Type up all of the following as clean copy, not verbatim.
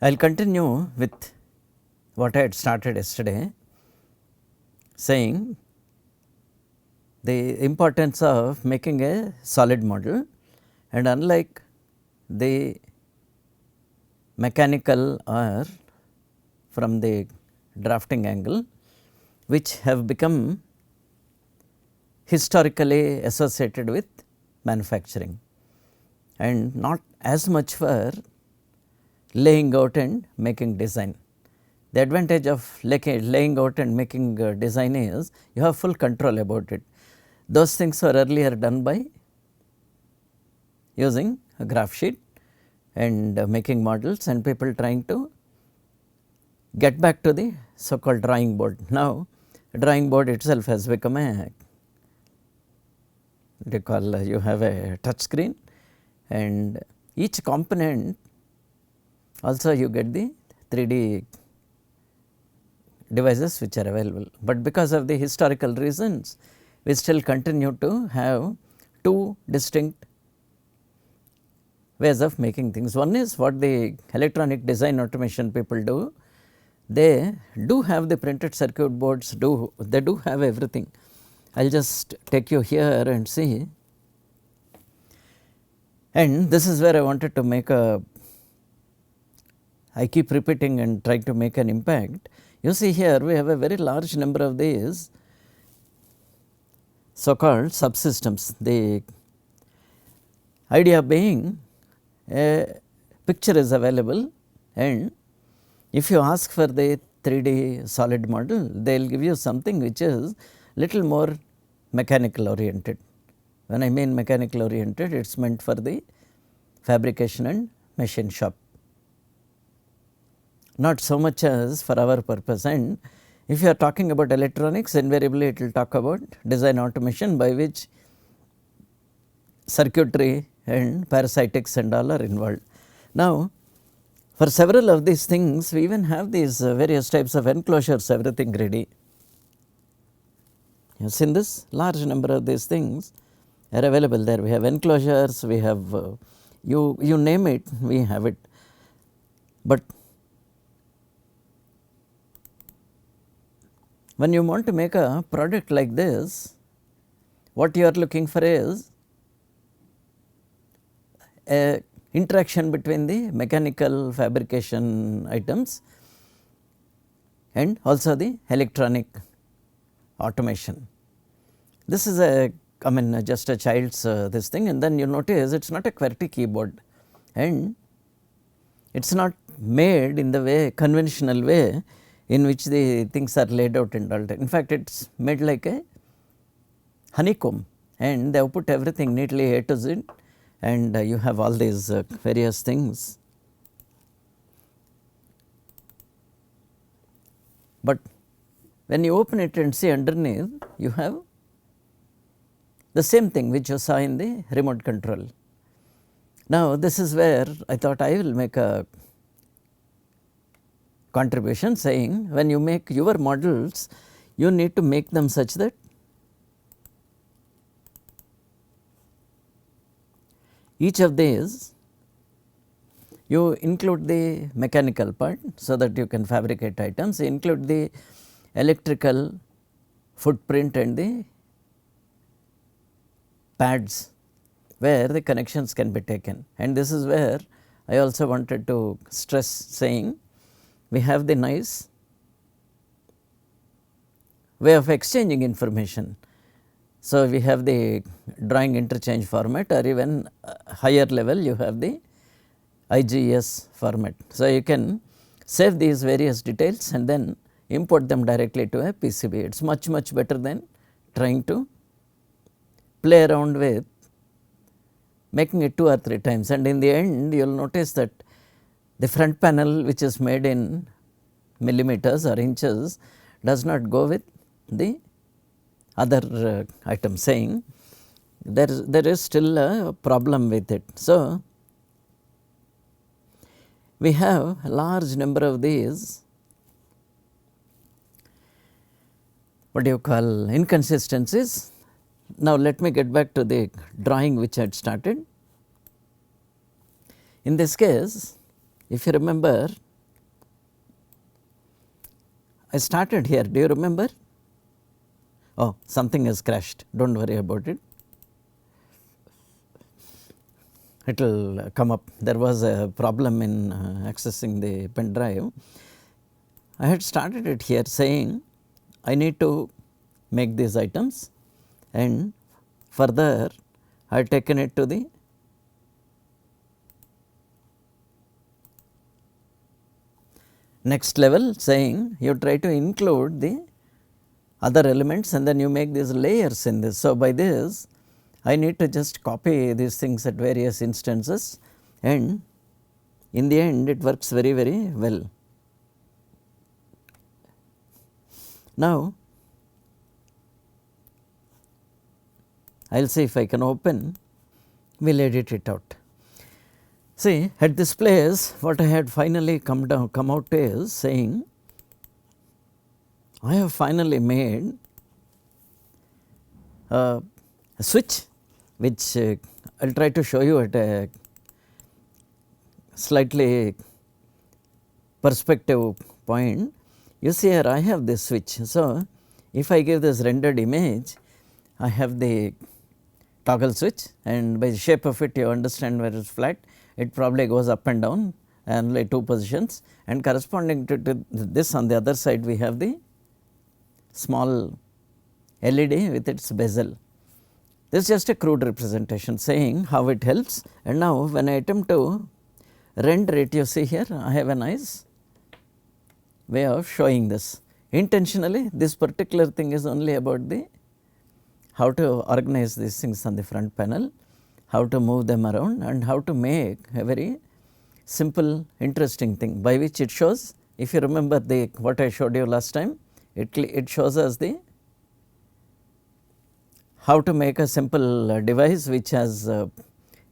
I will continue with what I had started yesterday, saying the importance of making a solid model, and unlike the mechanical or from the drafting angle, which have become historically associated with manufacturing and not as much for laying out and making design. The advantage of laying out and making design is you have full control about it. Those things were earlier done by using a graph sheet and making models, and people trying to get back to the so called drawing board. Now, drawing board itself has become a what you call you have a touch screen, and each component also you get the 3D devices which are available, but because of the historical reasons we still continue to have two distinct ways of making things. One is what the electronic design automation people do. They do have the printed circuit boards, they do have everything. I will just take you here and see, and this is where I wanted to make a, I keep repeating and trying to make an impact. You see here we have a very large number of these so called subsystems. The idea being a picture is available, and if you ask for the 3D solid model, they will give you something which is little more mechanical oriented. When I mean mechanical oriented, it is meant for the fabrication and machine shop, not so much as for our purpose. And if you are talking about electronics, invariably it will talk about design automation, by which circuitry and parasitics and all are involved. Now, for several of these things we even have these various types of enclosures, everything ready. You have seen this, large number of these things are available there. We have enclosures, we have you name it, we have it. But when you want to make a product like this, what you are looking for is a interaction between the mechanical fabrication items and also the electronic automation. This is a, I mean just a child's this thing, and then you notice it is not a QWERTY keyboard, and it is not made in the way conventional way in which the things are laid out and all that. In fact, it is made like a honeycomb, and they have put everything neatly A to Z, and you have all these various things. But when you open it and see underneath, you have the same thing which you saw in the remote control. Now, this is where I thought I will make a contribution, saying when you make your models, you need to make them such that each of these you include the mechanical part so that you can fabricate items, you include the electrical footprint and the pads where the connections can be taken. And this is where I also wanted to stress, saying we have the nice way of exchanging information. So, we have the drawing interchange format, or even higher level you have the IGS format. So, you can save these various details and then import them directly to a PCB. It is much better than trying to play around with making it 2 or 3 times, and in the end you will notice that the front panel, which is made in millimeters or inches, does not go with the other item, saying there is still a problem with it. So, we have a large number of these what do you call inconsistencies. Now, let me get back to the drawing which I had started. In this case, if you remember, I started here, do you remember? Oh, something has crashed, do not worry about it. It will come up. There was a problem in accessing the pen drive. I had started it here saying I need to make these items, and further I had taken it to the next level, saying you try to include the other elements and then you make these layers in this. So, by this I need to just copy these things at various instances, and in the end it works very well. Now, I will see if I can open, we will edit it out. See, at this place what I had finally come out is saying I have finally made a switch, which I will try to show you at a slightly perspective point. You see here I have this switch. So, if I give this rendered image, I have the toggle switch, and by the shape of it you understand where it is flat, it probably goes up and down and like 2 positions, and corresponding to this on the other side we have the small LED with its bezel. This is just a crude representation saying how it helps, and now when I attempt to render it, you see here I have a nice way of showing this. Intentionally this particular thing is only about the how to organize these things on the front panel, how to move them around, and how to make a very simple interesting thing, by which it shows, if you remember the what I showed you last time, it shows us the how to make a simple device which has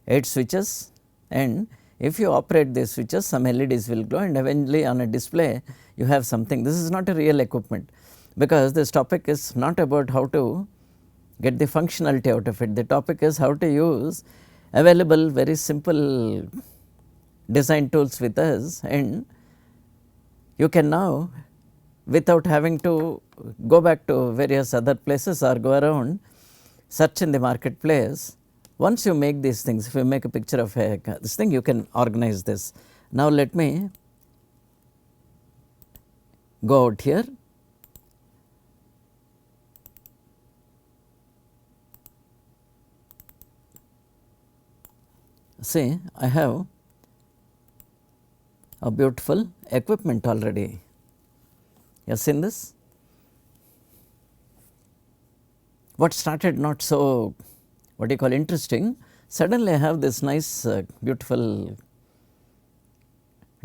8 switches, and if you operate these switches, some LEDs will glow, and eventually on a display you have something. This is not a real equipment, because this topic is not about how to get the functionality out of it. The topic is how to use available very simple design tools with us, and you can now, without having to go back to various other places or go around search in the marketplace, once you make these things, if you make a picture of this thing, you can organize this. Now, let me go out here. See, I have a beautiful equipment already. You have seen this? What started not so, what you call, interesting, suddenly I have this nice beautiful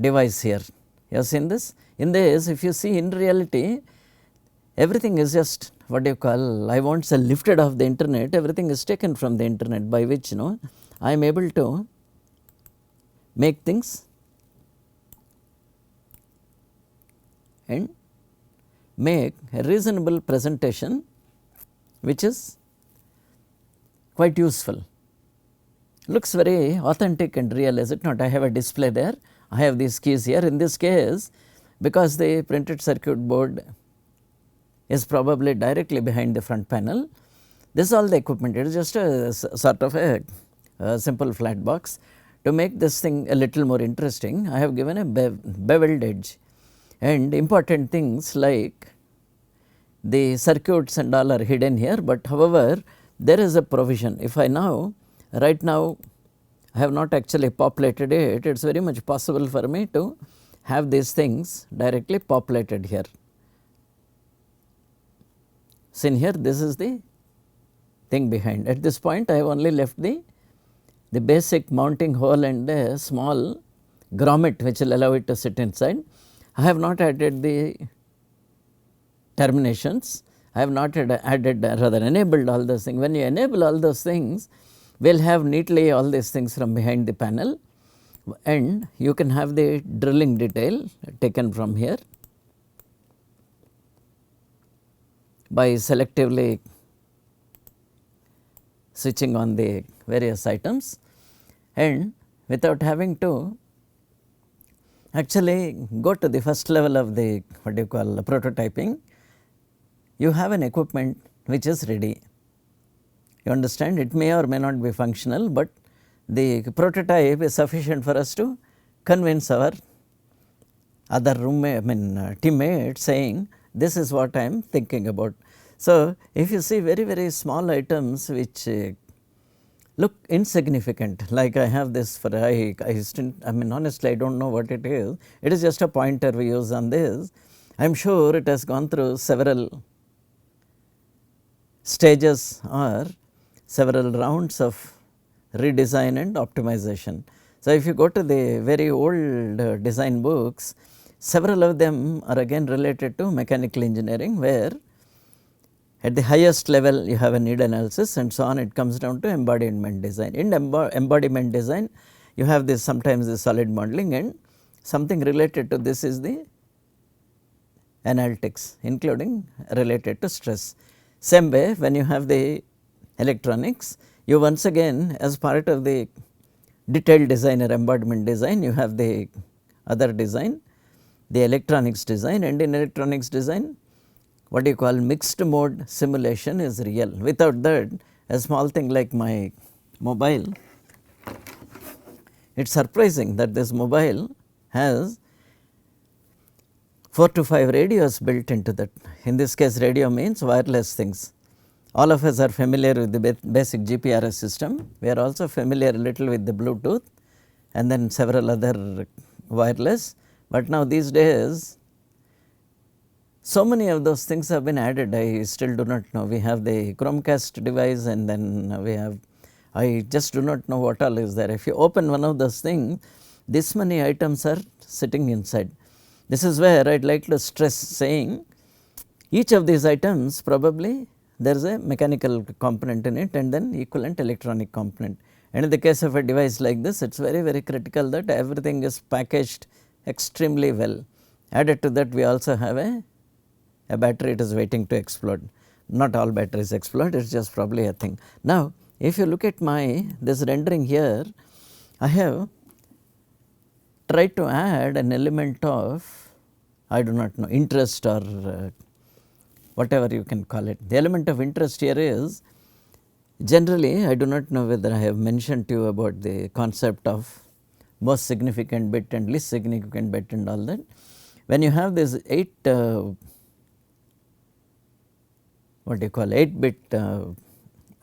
device here. You have seen this? In this, if you see, in reality everything is just what you call, I won't say lifted off the internet, everything is taken from the internet, by which I am able to make things and make a reasonable presentation which is quite useful. Looks very authentic and real, is it not? I have a display there, I have these keys here. In this case, because the printed circuit board is probably directly behind the front panel, this is all the equipment. It is just a sort of a simple flat box. To make this thing a little more interesting, I have given a beveled edge, and important things like the circuits and all are hidden here, but however there is a provision. If I now, right now I have not actually populated it, it is very much possible for me to have these things directly populated here. See here, this is the thing behind. At this point I have only left the basic mounting hole and a small grommet which will allow it to sit inside. I have not added the terminations, I have not added, rather enabled all those things. When you enable all those things, we will have neatly all these things from behind the panel, and you can have the drilling detail taken from here by selectively switching on the various items, and without having to actually go to the first level of the what do you call prototyping, you have an equipment which is ready. You understand, it may or may not be functional, but the prototype is sufficient for us to convince our other roommate, teammate saying this is what I am thinking about. So, if you see very small items which look insignificant, like I have this for honestly I do not know what it is just a pointer we use on this. I am sure it has gone through several stages or several rounds of redesign and optimization. So, if you go to the very old design books, several of them are again related to mechanical engineering, where at the highest level you have a need analysis and so on, it comes down to embodiment design. In embodiment design you have this sometimes the solid modeling, and something related to this is the analytics, including related to stress. Same way when you have the electronics, you once again as part of the detailed design or embodiment design, you have the other design, the electronics design, and in electronics design what you call mixed mode simulation is real. Without that, a small thing like my mobile, it is surprising that this mobile has 4 to 5 radios built into that. In this case, radio means wireless things. All of us are familiar with the basic GPRS system. We are also familiar a little with the Bluetooth and then several other wireless, but now these days so many of those things have been added. I still do not know. We have the Chromecast device, and then we have, I just do not know what all is there. If you open one of those things, this many items are sitting inside. This is where I would like to stress saying each of these items probably there is a mechanical component in it and then equivalent electronic component. And in the case of a device like this, it is very critical that everything is packaged extremely well. Added to that, we also have a battery, it is waiting to explode. Not all batteries explode, it is just probably a thing. Now, if you look at my this rendering here, I have tried to add an element of, I do not know, interest or whatever you can call it. The element of interest here is, generally I do not know whether I have mentioned to you about the concept of most significant bit and least significant bit and all that. When you have this 8 8-bit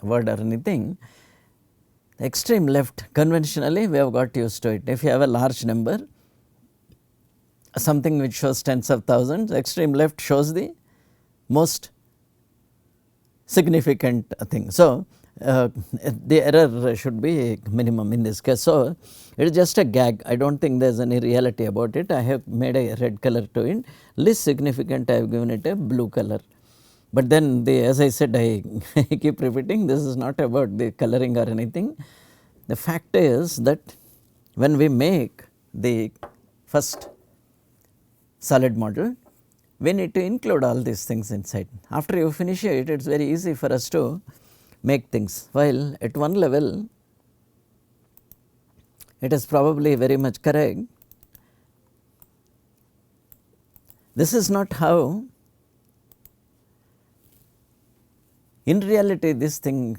word or anything, extreme left conventionally we have got used to it. If you have a large number, something which shows tens of thousands, extreme left shows the most significant thing. So, the error should be minimum in this case. So, it is just a gag, I do not think there is any reality about it. I have made a red color to it, least significant I have given it a blue color. But then as I said, I keep repeating, this is not about the coloring or anything. The fact is that when we make the first solid model, we need to include all these things inside. After you finish it, it is very easy for us to make things, while at one level it is probably very much correct. This is not how in reality this thing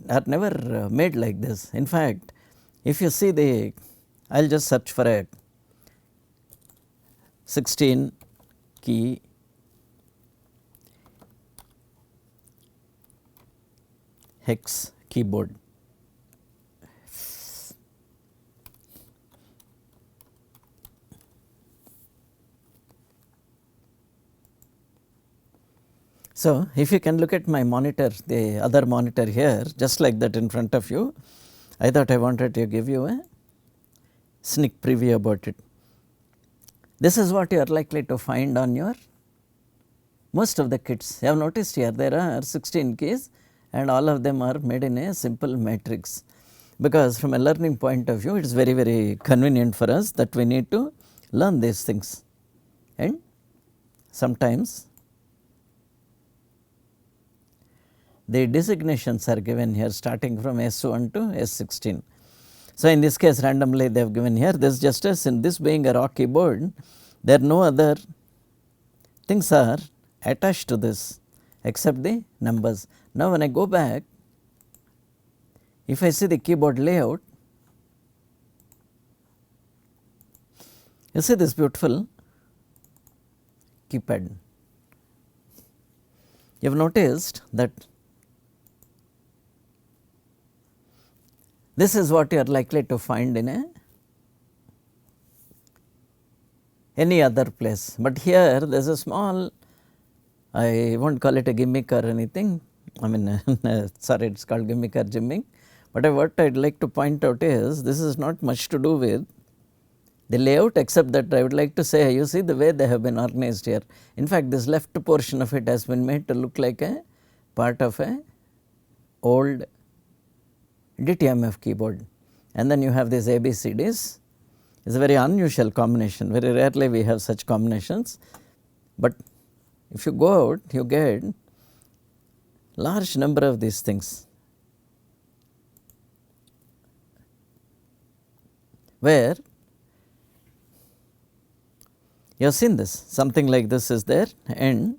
are never made like this. In fact, if you see I will just search for a 16 key hex keyboard. So, if you can look at my monitor, the other monitor here, just like that in front of you, I thought I wanted to give you a sneak preview about it. This is what you are likely to find on your most of the kits. You have noticed here there are 16 keys and all of them are made in a simple matrix, because from a learning point of view it is very convenient for us that we need to learn these things, and sometimes the designations are given here starting from S1 to S16. So, in this case randomly they have given here, this just as in this being a raw keyboard, there are no other things are attached to this except the numbers. Now, when I go back, if I see the keyboard layout, you see this beautiful keypad. You have noticed that this is what you are likely to find in any other place, but here there is a small, I will not call it a gimmick or anything, I mean sorry, it is called gimmick or jimming, but what I would like to point out is this is not much to do with the layout, except that I would like to say, you see the way they have been organized here. In fact, this left portion of it has been made to look like a part of a old DTMF keyboard, and then you have these ABCDs. It is a very unusual combination, very rarely we have such combinations, but if you go out you get large number of these things, where you have seen this, something like this is there, and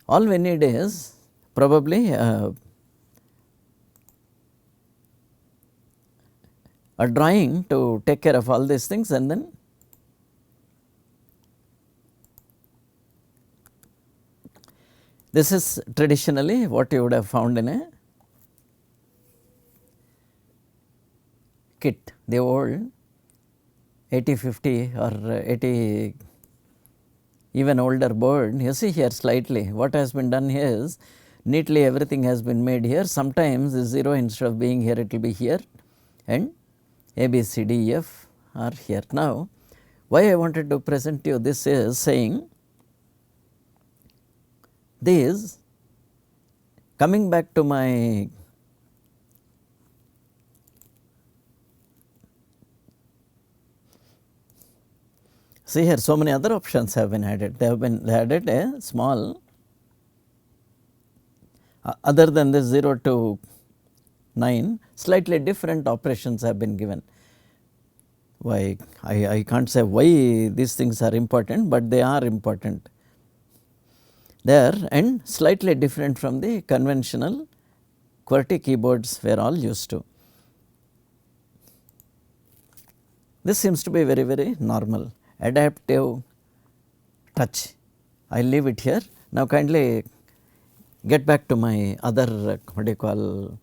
all we need is probably a drawing to take care of all these things, and then this is traditionally what you would have found in a kit, the old 8050 or 80 even older board. You see here slightly what has been done here is neatly everything has been made here. Sometimes the 0 instead of being here it will be here, and A, B, C, D, E, F are here. Now, why I wanted to present you this is saying these, coming back to my see here, so many other options have been added. They added a small other than this 0 to 9, slightly different operations have been given. Why I can't say why these things are important, but they are important there and slightly different from the conventional QWERTY keyboards we are all used to. This seems to be very, very normal. Adaptive touch, I will leave it here. Now, kindly get back to my other what do you call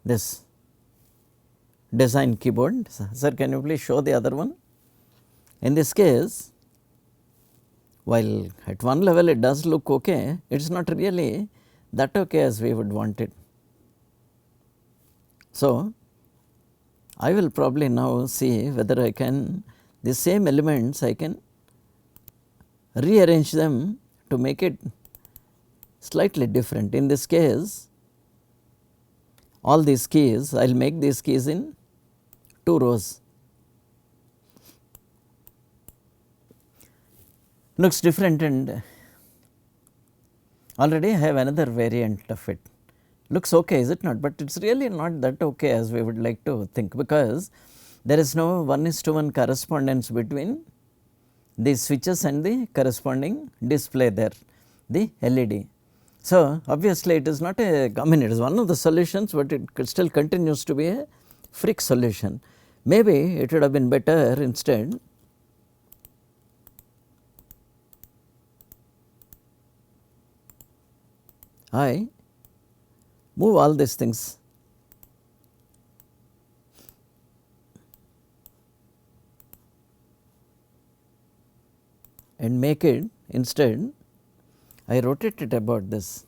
this design keyboard. Sir, can you please show the other one? In this case, while at one level it does look okay, it is not really that okay as we would want it. So, I will probably now see whether I can, the same elements I can rearrange them to make it slightly different. In this case, all these keys, I will make these keys in 2 rows. Looks different, and already I have another variant of it. Looks okay, is it not? But it is really not that okay as we would like to think, because there is no 1:1 correspondence between the switches and the corresponding display there, the LED. So, obviously it is not a, I mean it is one of the solutions, but it still continues to be a freak solution. Maybe it would have been better instead I move all these things and make it, instead I rotate it about this.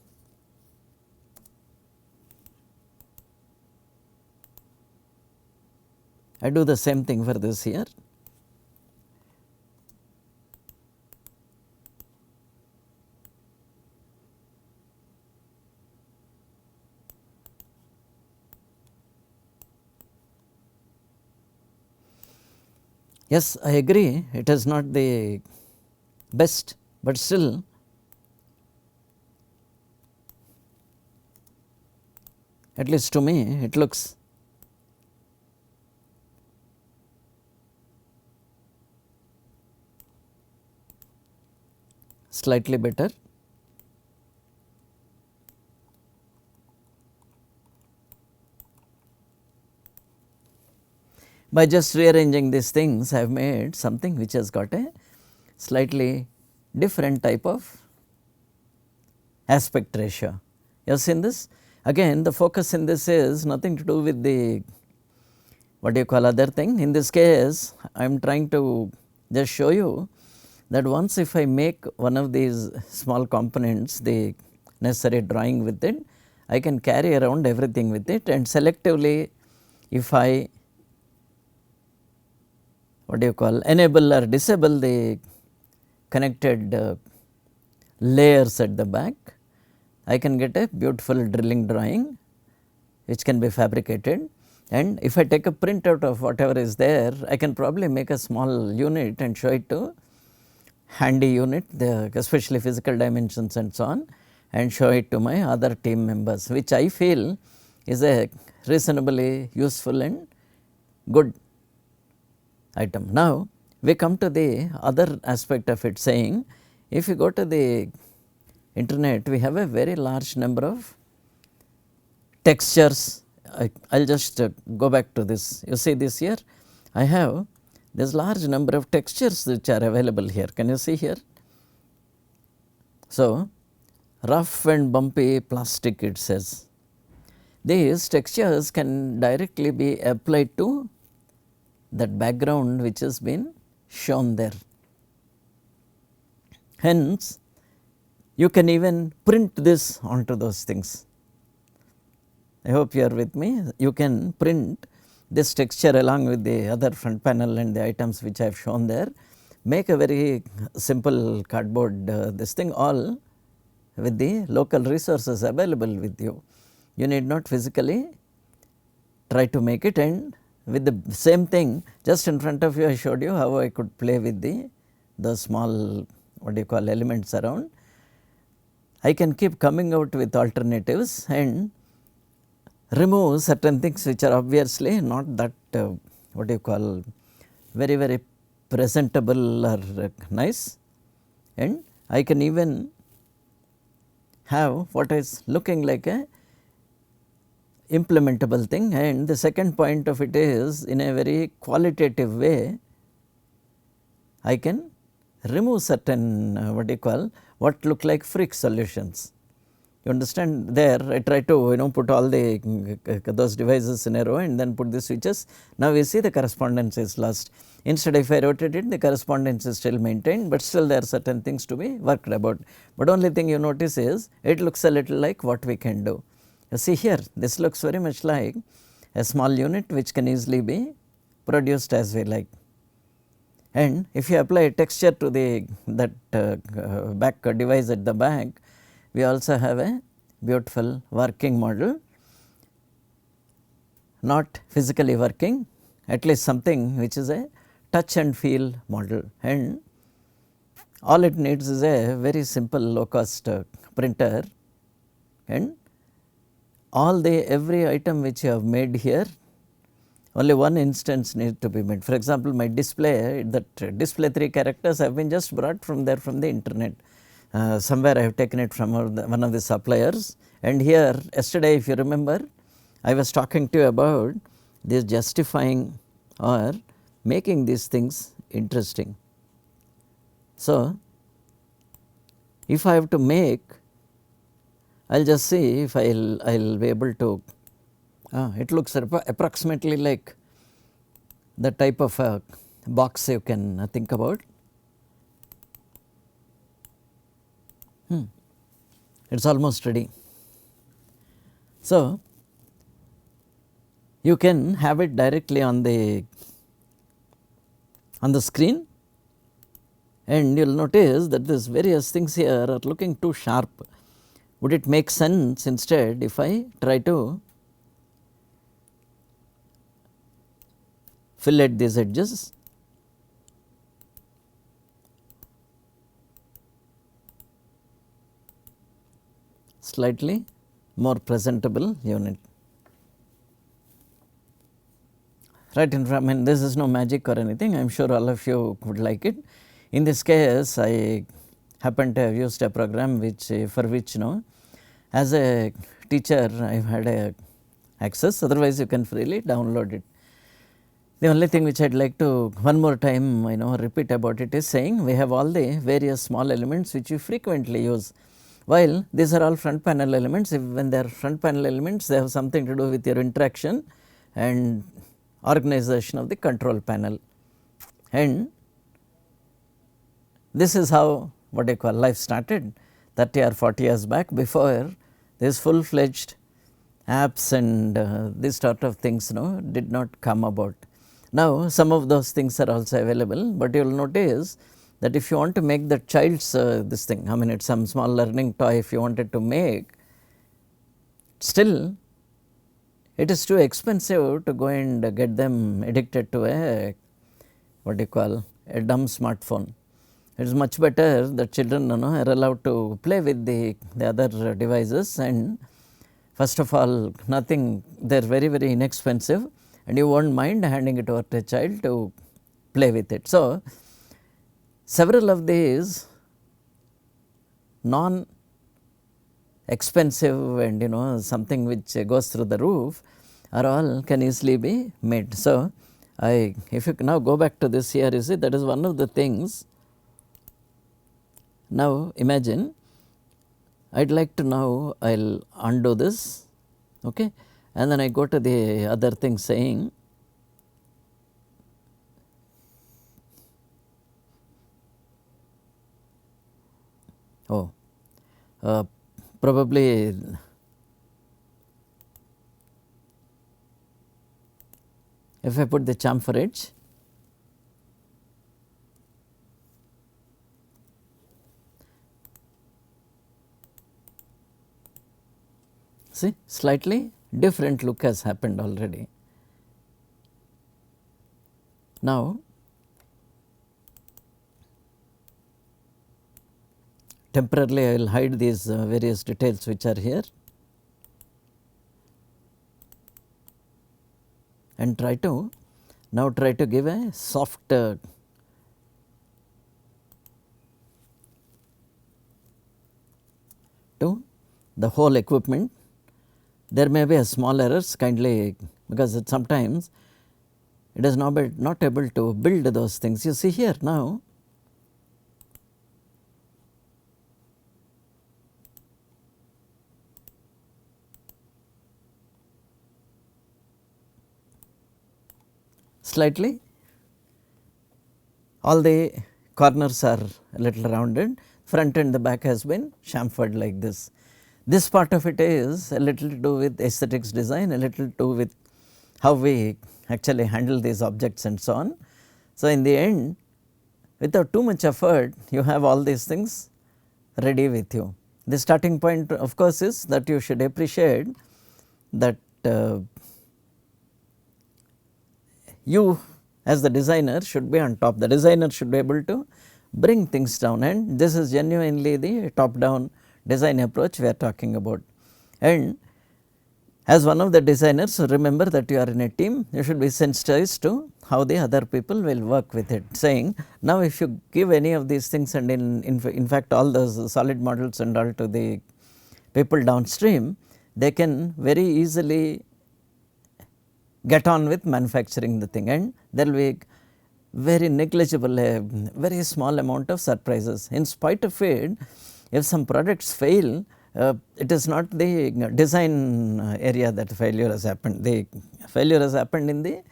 I do the same thing for this here. Yes, I agree, it is not the best, but still at least to me it looks slightly better. By just rearranging these things, I have made something which has got a slightly different type of aspect ratio. You have seen this? Again, the focus in this is nothing to do with the what you call other thing. In this case, I am trying to just show you that once if I make one of these small components the necessary drawing with it, I can carry around everything with it, and selectively if I what do you call enable or disable the connected layers at the back, I can get a beautiful drilling drawing which can be fabricated. And if I take a printout of whatever is there, I can probably make a small unit and show it to handy unit, especially physical dimensions and so on, and show it to my other team members, which I feel is a reasonably useful and good item. Now, we come to the other aspect of it, saying if you go to the internet, we have a very large number of textures. I will just go back to this. You see this here, I have this large number of textures which are available here. Can you see here? So, rough and bumpy plastic, it says. These textures can directly be applied to that background which has been shown there. Hence, you can even print this onto those things. I hope you are with me. You can print this texture along with the other front panel and the items which I have shown there, make a very simple cardboard this thing, all with the local resources available with you. You need not physically try to make it, and with the same thing just in front of you, I showed you how I could play with the small what do you call elements around. I can keep coming out with alternatives and remove certain things which are obviously not that what do you call very presentable or nice, and I can even have what is looking like a implementable thing. And the second point of it is, in a very qualitative way, I can remove certain what do you call what look like freak solutions. You understand, there I try to put all the those devices in a row and then put the switches. Now we see the correspondence is lost. Instead, if I rotate it, the correspondence is still maintained, but still there are certain things to be worked about. But only thing you notice is it looks a little like what we can do. You see here, this looks very much like a small unit which can easily be produced as we like. And if you apply a texture to the back device at the back, we also have a beautiful working model, not physically working, at least something which is a touch and feel model, and all it needs is a very simple low cost printer, and every item which you have made here, only one instance needs to be made. For example, my display, that display 3 characters have been just brought from there from the internet. Somewhere I have taken it from one of the suppliers, and here yesterday, if you remember, I was talking to you about this justifying or making these things interesting. So, if I have to make, I will just see if I will be able to, it looks approximately like the type of a box you can think about. It is almost ready. So, you can have it directly on the screen, and you will notice that these various things here are looking too sharp. Would it make sense instead if I try to fillet these edges? Slightly more presentable unit. Right in front, I mean, this is no magic or anything, I am sure all of you would like it. In this case, I happen to have used a program which for which as a teacher I have had a access, otherwise you can freely download it. The only thing which I would like to one more time repeat about it is saying we have all the various small elements which you frequently use. While these are all front panel elements, when they are front panel elements, they have something to do with your interaction and organization of the control panel. And this is how life started 30 or 40 years back, before this full fledged apps and this sort of things did not come about. Now some of those things are also available, but you will notice that if you want to make the child's this thing, I mean it is some small learning toy, if you wanted to make, still it is too expensive to go and get them addicted to a a dumb smartphone. It is much better that children are allowed to play with the other devices, and first of all nothing, they are very inexpensive and you will not mind handing it over to a child to play with it. So several of these non expensive and something which goes through the roof are all can easily be made. So if you now go back to this here, you see that is one of the things. Now imagine I would like to now I will undo this, okay, and then I go to the other thing saying probably if I put the chamfer edge, see slightly different look has happened already. Now temporarily I will hide these various details which are here and try to give a soft to the whole equipment. There may be a small errors, kindly, because sometimes it is not able to build those things. You see here now slightly all the corners are a little rounded, front and the back has been chamfered like this. This part of it is a little to do with aesthetics design, a little to do with how we actually handle these objects and so on. So in the end, without too much effort, you have all these things ready with you. The starting point of course is that you should appreciate that you as the designer should be on top. The designer should be able to bring things down, and this is genuinely the top down design approach we are talking about. And as one of the designers, remember that you are in a team, you should be sensitized to how the other people will work with it, saying now if you give any of these things and in fact all those solid models and all to the people downstream, they can very easily get on with manufacturing the thing, and there will be very negligible, very small amount of surprises. In spite of it, if some products fail, it is not the design area that failure has happened. The failure has happened in the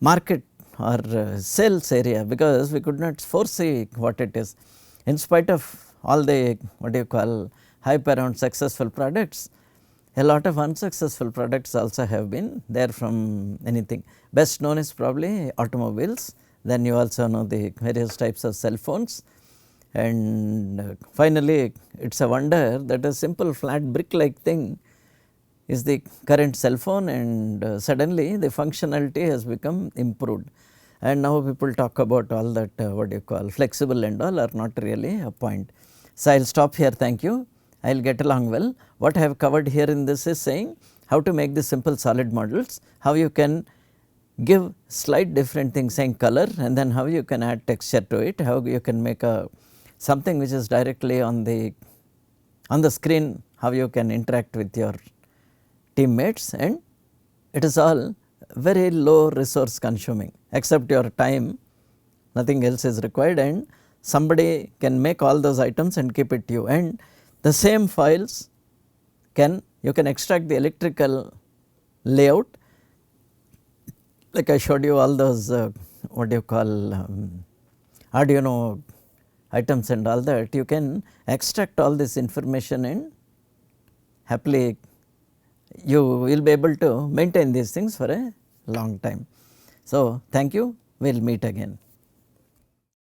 market or sales area, because we could not foresee what it is. In spite of all the hype around successful products, a lot of unsuccessful products also have been there from anything. Best known is probably automobiles, then you also know the various types of cell phones, and finally it is a wonder that a simple flat brick like thing is the current cell phone, and suddenly the functionality has become improved, and now people talk about all that flexible and all are not really a point. So I will stop here, thank you. I will get along well. What I have covered here in this is saying how to make the simple solid models, how you can give slight different things saying color, and then how you can add texture to it, how you can make a something which is directly on the screen, how you can interact with your teammates, and it is all very low resource consuming, except your time, nothing else is required, and somebody can make all those items and keep it to you. And the same files you can extract the electrical layout, like I showed you all those what do you call Arduino items and all that. You can extract all this information and happily you will be able to maintain these things for a long time. So, thank you, we will meet again.